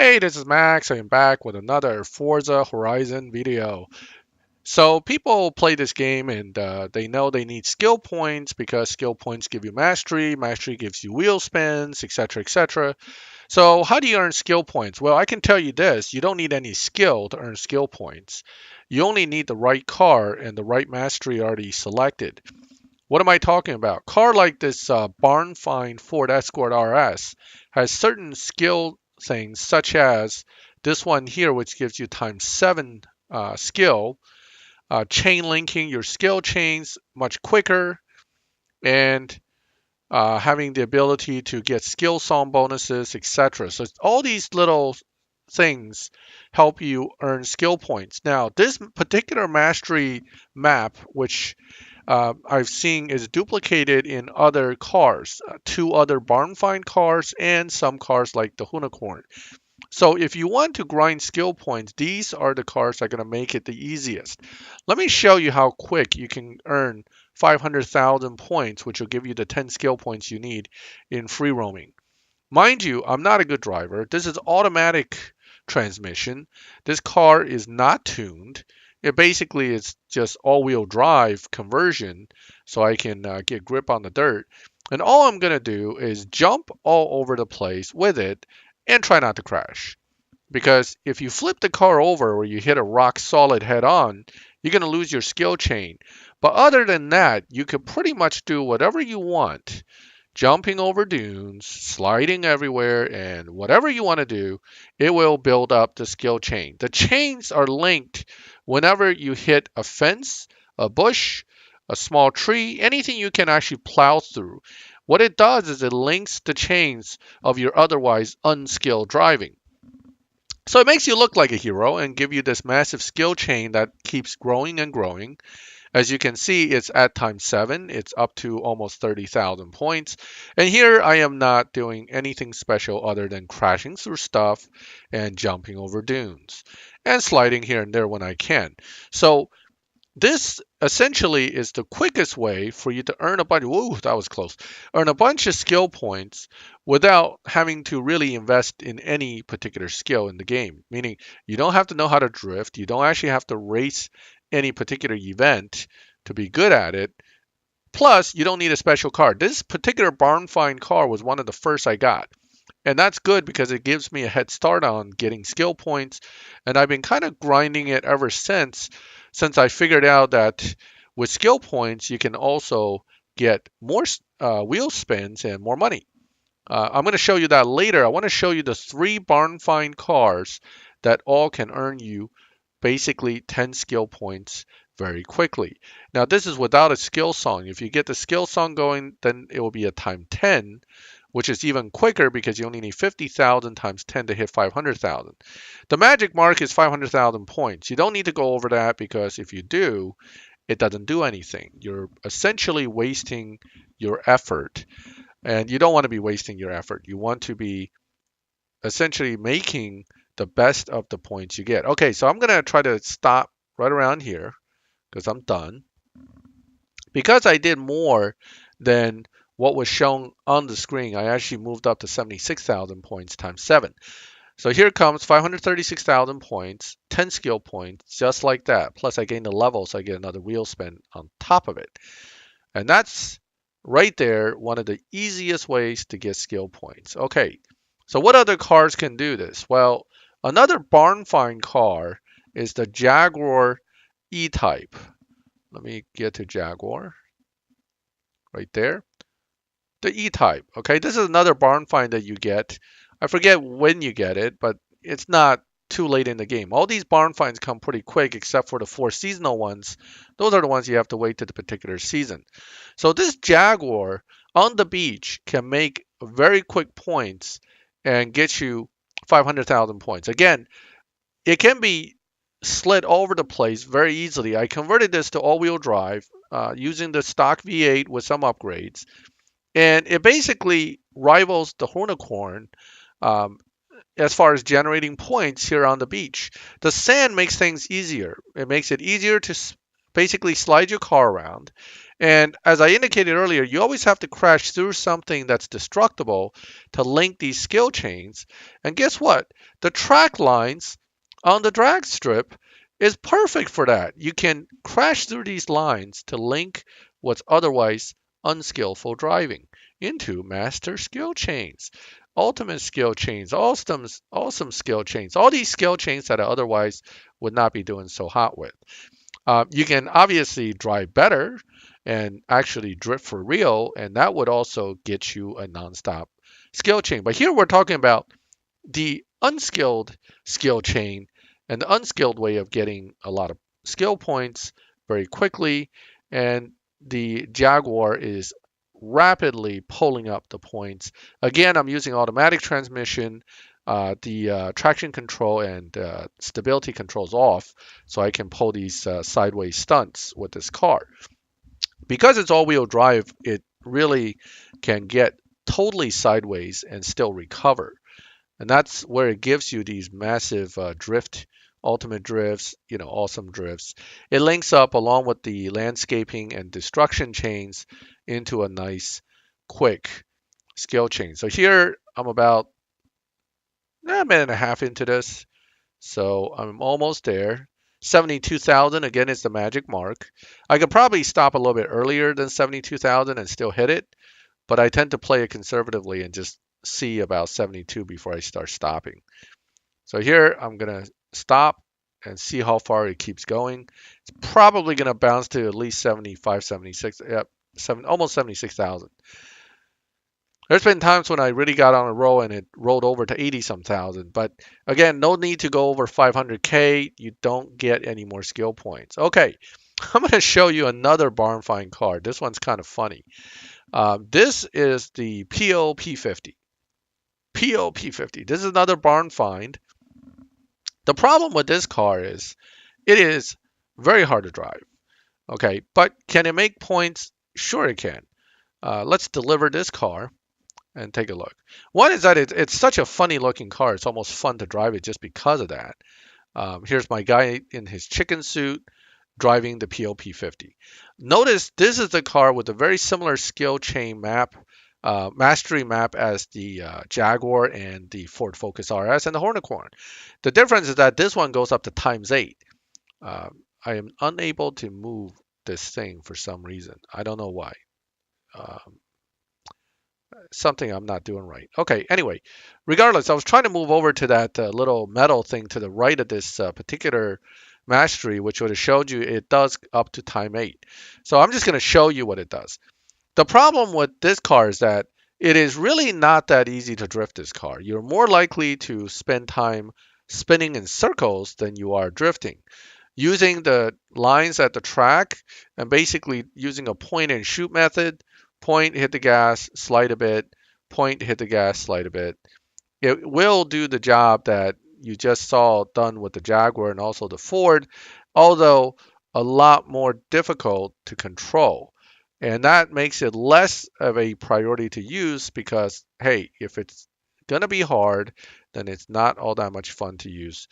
Hey, this is Max. I am back with another Forza Horizon video. So people play this game and they know they need skill points because skill points give you mastery, mastery gives you wheel spins, etc., etc. So how do you earn skill points? Well, I can tell you this, you don't need any skill to earn skill points. You only need the right car and the right mastery already selected. What am I talking about? Car like this Barnfind Ford Escort RS has certain skill things, such as this one here, which gives you times 7 skill, chain linking your skill chains much quicker, and having the ability to get skill song bonuses, etc. So all these little things help you earn skill points. Now, this particular mastery map, which I've seen is duplicated in other cars, two other barn find cars, and some cars like the Unicorn. So if you want to grind skill points, these are the cars that are going to make it the easiest. Let me show you how quick you can earn 500,000 points, which will give you the 10 skill points you need in free roaming. Mind you, I'm not a good driver. This is automatic transmission. This car is not tuned. It basically is just all-wheel drive conversion so I can get grip on the dirt. And all I'm going to do is jump all over the place with it and try not to crash. Because if you flip the car over or you hit a rock solid head on, you're going to lose your skill chain. But other than that, you can pretty much do whatever you want, jumping over dunes, sliding everywhere, and whatever you want to do, it will build up the skill chain. The chains are linked whenever you hit a fence, a bush, a small tree, anything you can actually plow through. What it does is it links the chains of your otherwise unskilled driving. So it makes you look like a hero and give you this massive skill chain that keeps growing and growing. As you can see, it's at times 7. It's up to almost 30,000 points. And here I am not doing anything special other than crashing through stuff and jumping over dunes and sliding here and there when I can. So this essentially is the quickest way for you to earn a bunch. Whoa, that was close. Earn a bunch of skill points without having to really invest in any particular skill in the game. Meaning, you don't have to know how to drift. You don't actually have to race any particular event to be good at it. Plus, you don't need a special car. This particular barn find car was one of the first I got. And that's good because it gives me a head start on getting skill points. And I've been kind of grinding it ever since I figured out that with skill points, you can also get more wheel spins and more money. I'm going to show you that later. I want to show you the 3 barn find cars that all can earn you basically 10 skill points very quickly. Now, this is without a skill song. If you get the skill song going, then it will be a time 10, which is even quicker because you only need 50,000 times 10 to hit 500,000. The magic mark is 500,000 points. You don't need to go over that because if you do, it doesn't do anything. You're essentially wasting your effort. And you don't want to be wasting your effort. You want to be essentially making the best of the points you get. Okay, so I'm going to try to stop right around here because I'm done. Because I did more than what was shown on the screen, I actually moved up to 76,000 points times 7. So here comes 536,000 points, 10 skill points, just like that. Plus I gain the level, so I get another wheel spin on top of it. And that's right there one of the easiest ways to get skill points. Okay, so what other cars can do this? Well, another barn find car is the Jaguar E-type. Let me get to Jaguar right there. The E-type. Okay, this is another barn find that you get. I forget when you get it, but it's not too late in the game. All these barn finds come pretty quick except for the 4 seasonal ones. Those are the ones you have to wait to the particular season. So this Jaguar on the beach can make very quick points and get you 500,000 points. Again, it can be slid all over the place very easily. I converted this to all-wheel drive using the stock V8 with some upgrades. And it basically rivals the Unicorn um, as far as generating points here on the beach. The sand makes things easier. It makes it easier to basically slide your car around. And as I indicated earlier, you always have to crash through something that's destructible to link these skill chains. And guess what? The track lines on the drag strip is perfect for that. You can crash through these lines to link what's otherwise unskillful driving into master skill chains, ultimate skill chains, awesome skill chains, all these skill chains that I otherwise would not be doing so hot with. You can obviously drive better and actually drift for real, and that would also get you a nonstop skill chain. But here we're talking about the unskilled skill chain and the unskilled way of getting a lot of skill points very quickly. And the Jaguar is rapidly pulling up the points. Again, I'm using automatic transmission. The traction control and stability controls off, so I can pull these sideways stunts with this car. Because it's all-wheel drive, it really can get totally sideways and still recover. And that's where it gives you these massive drift, ultimate drifts, awesome drifts. It links up along with the landscaping and destruction chains into a nice, quick skill chain. So here I'm about a minute and a half into this. So I'm almost there. 72,000 again is the magic mark. I could probably stop a little bit earlier than 72,000 and still hit it, but I tend to play it conservatively and just see about 72 before I start stopping. So here I'm going to stop and see how far it keeps going. It's probably going to bounce to at least 75, 76, yep, almost 76,000. There's been times when I really got on a roll and it rolled over to 80 some thousand. But again, no need to go over 500K. You don't get any more skill points. Okay, I'm going to show you another Barnfind card. This one's kind of funny. This is the Peel P50. Peel P50. This is another Barnfind. The problem with this car is it is very hard to drive. Okay, but can it make points? Sure it can. Let's deliver this car and take a look. One is that it's such a funny looking car. It's almost fun to drive it just because of that. Here's my guy in his chicken suit driving the Peel P50. Notice this is the car with a very similar skill chain map, mastery map as the Jaguar and the Ford Focus RS and the Hornicorn. The difference is that this one goes up to ×8. I am unable to move this thing for some reason. I don't know why. Something I'm not doing right. Okay, anyway, regardless, I was trying to move over to that little metal thing to the right of this particular mastery, which would have showed you it does up to ×8. So I'm just going to show you what it does. The problem with this car is that it is really not that easy to drift this car. You're more likely to spend time spinning in circles than you are drifting. Using the lines at the track and basically using a point and shoot method, point, hit the gas, slide a bit, point, hit the gas, slide a bit. It will do the job that you just saw done with the Jaguar and also the Ford, although a lot more difficult to control. And that makes it less of a priority to use because, hey, if it's going to be hard, then it's not all that much fun to use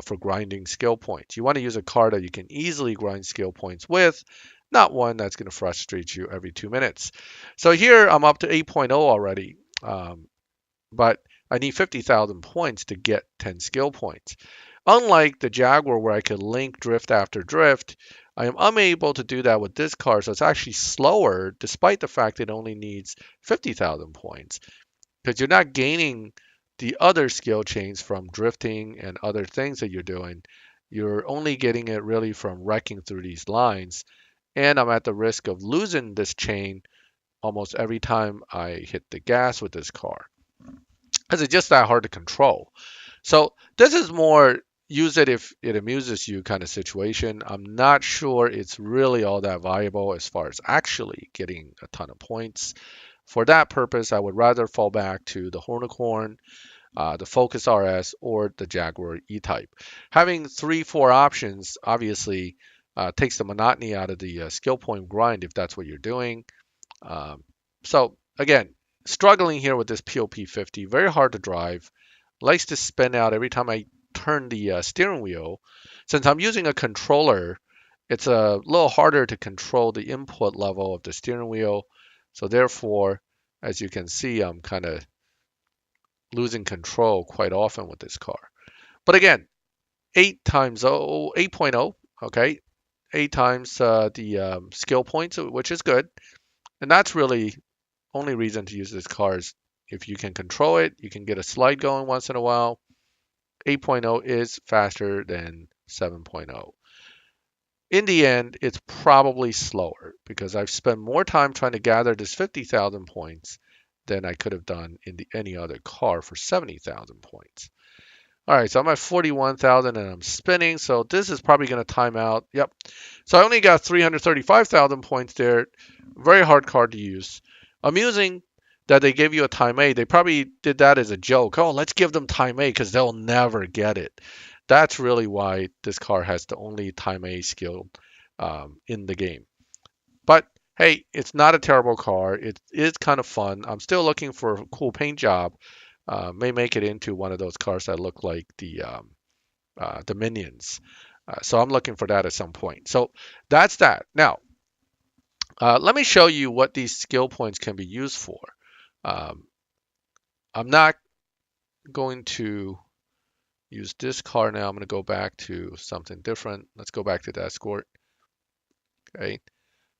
for grinding skill points. You want to use a car that you can easily grind skill points with, not one that's going to frustrate you every 2 minutes. So here I'm up to 8.0 already, but I need 50,000 points to get 10 skill points. Unlike the Jaguar where I could link drift after drift, I am unable to do that with this car, so it's actually slower despite the fact it only needs 50,000 points because you're not gaining the other skill chains from drifting and other things that you're doing. You're only getting it really from wrecking through these lines. And I'm at the risk of losing this chain almost every time I hit the gas with this car. Because it's just that hard to control. So this is more use it if it amuses you kind of situation. I'm not sure it's really all that viable as far as actually getting a ton of points. For that purpose, I would rather fall back to the Hornicorn, the Focus RS, or the Jaguar E-type. Having 3-4 options obviously takes the monotony out of the skill point grind if that's what you're doing. So again, struggling here with this Peel P50, very hard to drive, likes to spin out every time I turn the steering wheel. Since I'm using a controller it's a little harder to control the input level of the steering wheel. So therefore, as you can see, I'm kind of losing control quite often with this car. But again, 8 times 8.0, okay, 8 times the skill points, which is good. And that's really only reason to use this car is if you can control it, you can get a slide going once in a while. 8.0 is faster than 7.0. In the end, it's probably slower because I've spent more time trying to gather this 50,000 points than I could have done in any other car for 70,000 points. All right, so I'm at 41,000 and I'm spinning, so this is probably going to time out. Yep. So I only got 335,000 points there. Very hard card to use. Amusing that they gave you a time A. They probably did that as a joke. Oh, let's give them time A because they'll never get it. That's really why this car has the only time A skill in the game. But hey, it's not a terrible car. It is kind of fun. I'm still looking for a cool paint job. May make it into one of those cars that look like the Minions. So I'm looking for that at some point. So that's that. Now, let me show you what these skill points can be used for. Um, I'm not going to use this car now. I'm going to go back to something different. Let's go back to the Escort. Okay.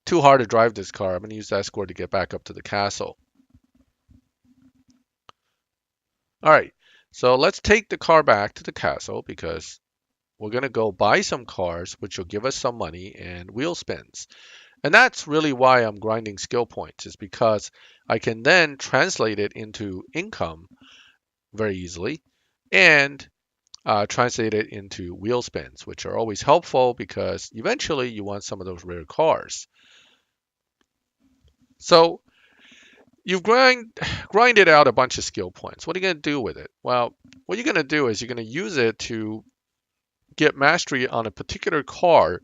Too hard to drive this car. I'm going to use the Escort to get back up to the castle. All right. So let's take the car back to the castle because we're going to go buy some cars, which will give us some money and wheel spins. And that's really why I'm grinding skill points, is because I can then translate it into income very easily and translate it into wheel spins, which are always helpful because eventually you want some of those rare cars. So you've grinded out a bunch of skill points. What are you going to do with it? Well, what you're going to do is you're going to use it to get mastery on a particular car,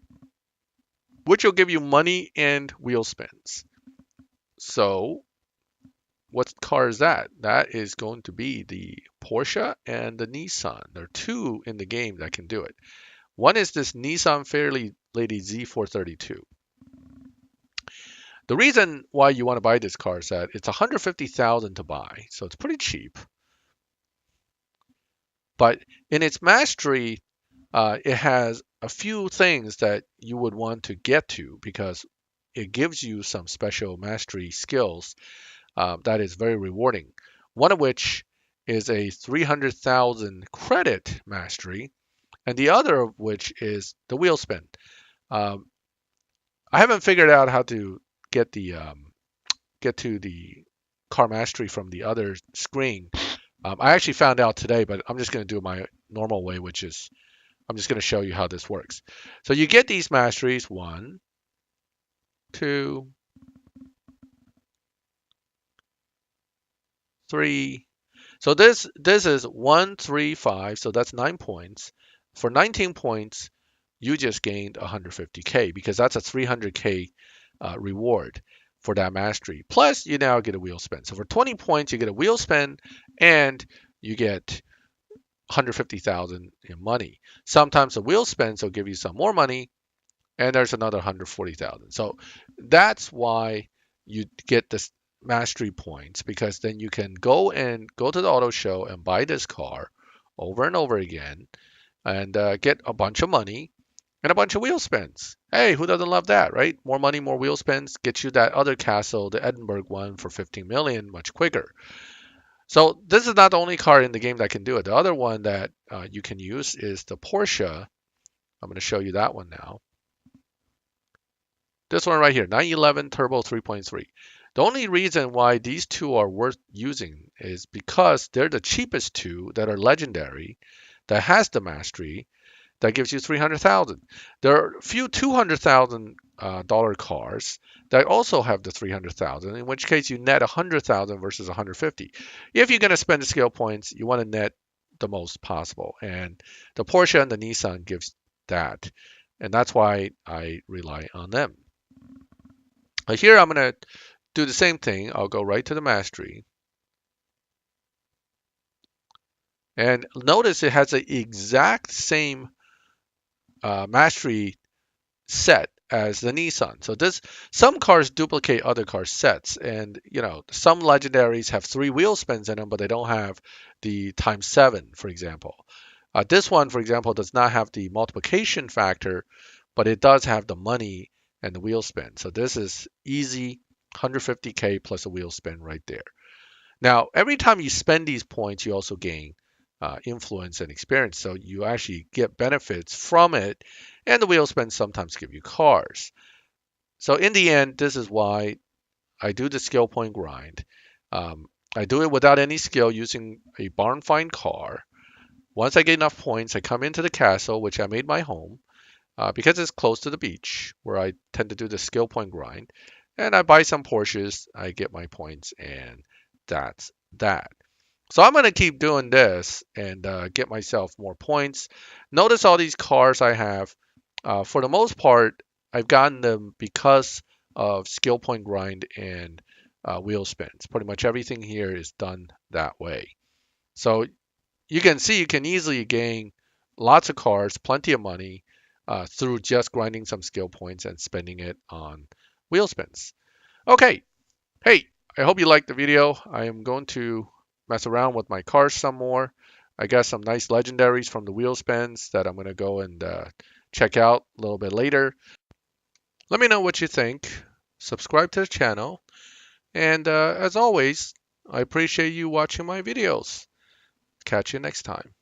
which will give you money and wheel spins. So what car is that? That is going to be the Porsche and the Nissan. There are two in the game that can do it. One is this Nissan Fairlady Z432. The reason why you want to buy this car is that it's 150,000 to buy, so it's pretty cheap. But in its mastery, it has a few things that you would want to get to because it gives you some special mastery skills that is very rewarding. One of which is a 300,000 credit mastery, and the other of which is the wheel spin. Um, I haven't figured out how to get get to the car mastery from the other screen. I actually found out today, but I'm just going to do it my normal way, which is I'm just going to show you how this works. So you get these masteries, 1, 2, 3. So this is 1, 3, 5. So that's 9 points. For 19 points, you just gained 150K because that's a 300K reward for that mastery. Plus, you now get a wheel spin. So for 20 points, you get a wheel spin and you get 150,000 in money. Sometimes the wheel spins will give you some more money, and there's another 140,000. So that's why you get this mastery points because then you can go to the auto show and buy this car over and over again and get a bunch of money and a bunch of wheel spins. Hey, who doesn't love that, right? More money, more wheel spins, get you that other castle, the Edinburgh one, for 15 million much quicker. So this is not the only car in the game that can do it. The other one that you can use is the Porsche. I'm going to show you that one now. This one right here, 911 Turbo 3.3. The only reason why these two are worth using is because they're the cheapest two that are legendary, that has the mastery, that gives you 300,000. There are a few $200,000 dollar cars that also have the 300,000, in which case you net 100,000 versus 150. If you're going to spend the skill points, you want to net the most possible, and the Porsche and the Nissan gives that, and that's why I rely on them. Here I'm going to do the same thing. I'll go right to the mastery. And notice it has the exact same mastery set as the Nissan. So this some cars duplicate other cars sets, and some legendaries have three wheel spins in them, but they don't have the times seven, for example. This one, for example, does not have the multiplication factor, but it does have the money and the wheel spin. So this is easy 150k plus a wheel spin right there. Now, every time you spend these points, you also gain influence and experience. So you actually get benefits from it, and the wheel spins sometimes give you cars. So in the end, this is why I do the skill point grind. I do it without any skill using a barn find car. Once I get enough points, I come into the castle, which I made my home, because it's close to the beach, where I tend to do the skill point grind. And I buy some Porsches, I get my points, and that's that. So I'm going to keep doing this and get myself more points. Notice all these cars I have. For the most part, I've gotten them because of skill point grind and wheel spins. Pretty much everything here is done that way. So you can see you can easily gain lots of cars, plenty of money through just grinding some skill points and spending it on wheel spins. Okay, hey, I hope you liked the video. I am going to mess around with my cars some more. I got some nice legendaries from the wheel spins that I'm going to go and check out a little bit later. Let me know what you think. Subscribe to the channel. And as always, I appreciate you watching my videos. Catch you next time.